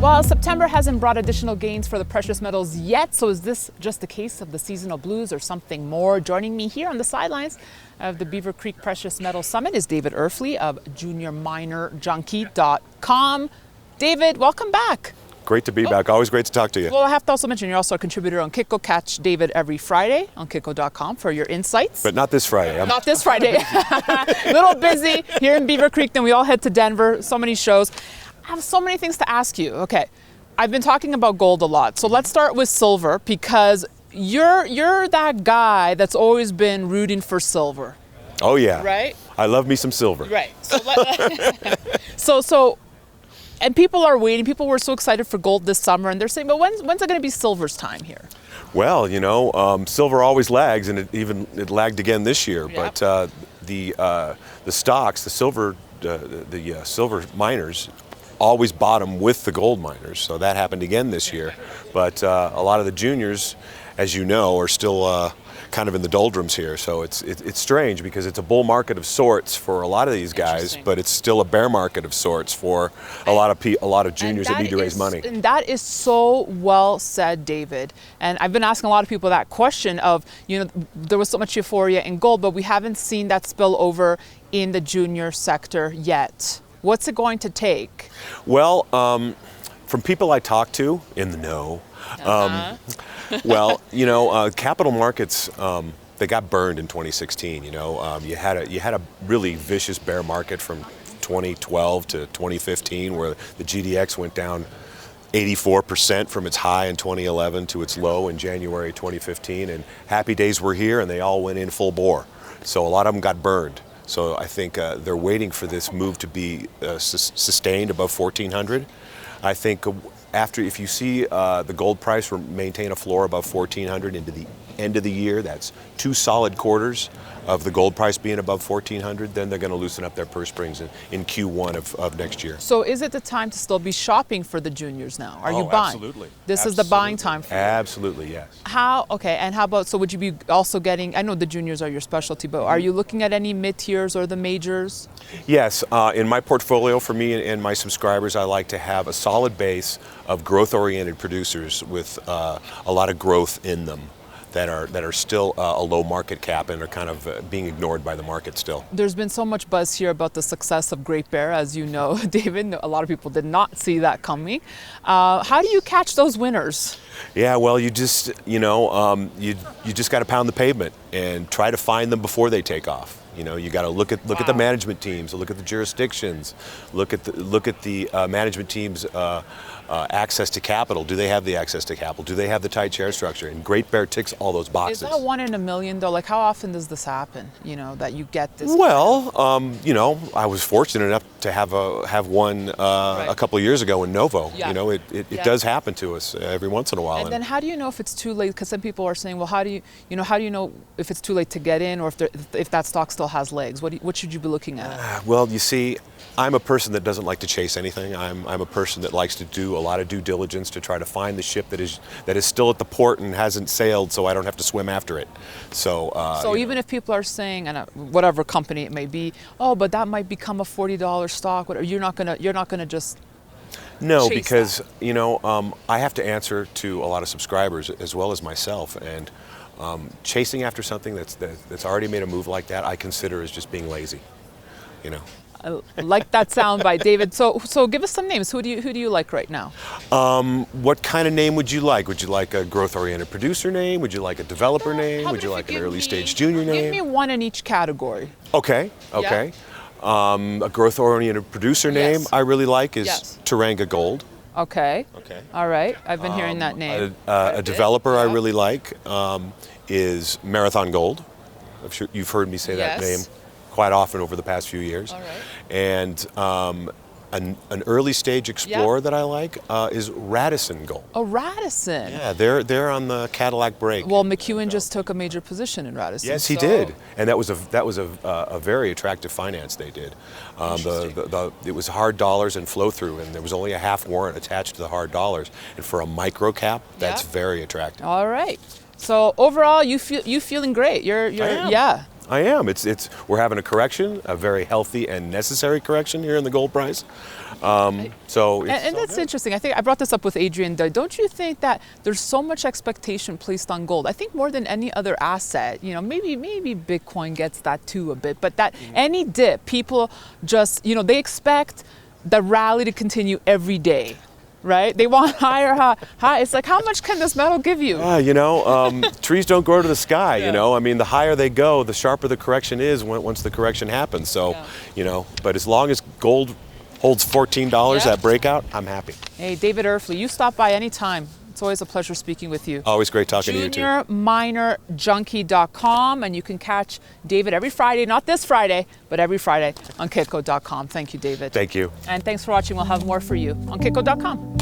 Well, September hasn't brought additional gains for the precious metals yet, so is this just a case of the seasonal blues or something more? Joining me here on the sidelines of the Beaver Creek Precious Metals Summit is David Erfle of juniorminerjunkie.com. David, welcome back. Great to be back. Always great to talk to you. Well, I have to also mention you're also a contributor on Kitco. Catch David every Friday on Kitco.com for your insights. But not this Friday. Not this Friday. A little busy here in Beaver Creek, then we all head to Denver. So many shows. I have so many things to ask you. Okay, I've been talking about gold a lot, so let's start with silver because you're that guy that's always been rooting for silver. Oh yeah. Right? I love me some silver. Right. So and people are waiting. People were so excited for gold this summer, and they're saying, but when's it going to be silver's time here? Well, you know, silver always lags, and it lagged again this year. Yep. But the stocks, the silver miners, always bottom with the gold miners. So that happened again this year. But a lot of the juniors, as you know, are still kind of in the doldrums here. So it's strange because it's a bull market of sorts for a lot of these guys, but it's still a bear market of sorts for a lot of juniors that need to raise money. And that is so well said, David. And I've been asking a lot of people that question of, you know, there was so much euphoria in gold, but we haven't seen that spill over in the junior sector yet. What's it going to take? Well, from people I talk to in the know, well, you know, capital markets, they got burned in 2016. You know, you had a really vicious bear market from 2012 to 2015, where the GDX went down 84% from its high in 2011 to its low in January 2015, and happy days were here, and they all went in full bore. So a lot of them got burned. So I think they're waiting for this move to be sustained above 1,400. I think if you see the gold price maintain a floor above 1,400 into the end of the year, that's 2 solid quarters of the gold price being above 1,400, then they're going to loosen up their purse strings in Q1 of next year. So is it the time to still be shopping for the juniors now? Are you buying? Absolutely. This is the buying time for you? Absolutely, yes. Okay, and how about, so would you be also getting, I know the juniors are your specialty, but are you looking at any mid-tiers or the majors? Yes, in my portfolio for me and my subscribers, I like to have a solid base of growth-oriented producers with a lot of growth in them that are still a low market cap and are kind of being ignored by the market still. There's been so much buzz here about the success of Great Bear, as you know, David. A lot of people did not see that coming. How do you catch those winners? Yeah, well, you just, you know, you just got to pound the pavement and try to find them before they take off. You know, you got to look at the management teams, look at the jurisdictions, look at the management teams' access to capital. Do they have the access to capital? Do they have the tight share structure? And Great Bear ticks all those boxes. Is that 1 in a million though? Like, how often does this happen? You know, that you get this? Well, you know, I was fortunate enough to have one a couple of years ago in Novo. Yeah. You know, it does happen to us every once in a while. And then how do you know if it's too late? Because some people are saying, well, how do you know if it's too late to get in, or if that stock still has legs? What should you be looking at? Well, you see, I'm a person that doesn't like to chase anything. I'm a person that likes to do a lot of due diligence to try to find the ship that is still at the port and hasn't sailed, so I don't have to swim after it. So even if people are saying, and whatever company it may be, oh, but that might become a $40 stock. Whatever, you're not gonna just. No, because you know, I have to answer to a lot of subscribers as well as myself, and chasing after something that's already made a move like that, I consider as just being lazy. You know. I like that sound by David. So give us some names. Who do you like right now? What kind of name would you like? Would you like a growth-oriented producer name? Would you like a developer name? Would you like an early-stage junior name? Give me one in each category. Okay. Yeah. A growth-oriented producer name I really like is Teranga Gold. Okay. All right. I've been hearing that name. A developer I really like is Marathon Gold. I'm sure you've heard me say that name quite often over the past few years. All right. And an early stage explorer that I like is Radisson Gold. Oh, Radisson. Yeah, they're on the Cadillac break. Well, McEwen just took a major position in Radisson. Yes, he did, and that was a very attractive finance they did. It was hard dollars and flow through, and there was only a half warrant attached to the hard dollars. And for a micro cap, that's very attractive. All right. So overall, you feeling great. You're I am. Yeah. I am. We're having a correction, a very healthy and necessary correction here in the gold price. And that's interesting. I think I brought this up with Adrian. Don't you think that there's so much expectation placed on gold? I think more than any other asset. Maybe Bitcoin gets that too a bit, but that any dip, people just they expect the rally to continue every day. Right? They want higher high. It's like, how much can this metal give you? Trees don't grow to the sky, I mean, the higher they go, the sharper the correction is once the correction happens. So, but as long as gold holds $14 at breakout, I'm happy. Hey, David Erfle, you stop by anytime. It's always a pleasure speaking with you. Always great talking to you too. JuniorMinerJunkie.com, and you can catch David every Friday, not this Friday, but every Friday on Kitco.com. Thank you, David. Thank you. And thanks for watching. We'll have more for you on Kitco.com.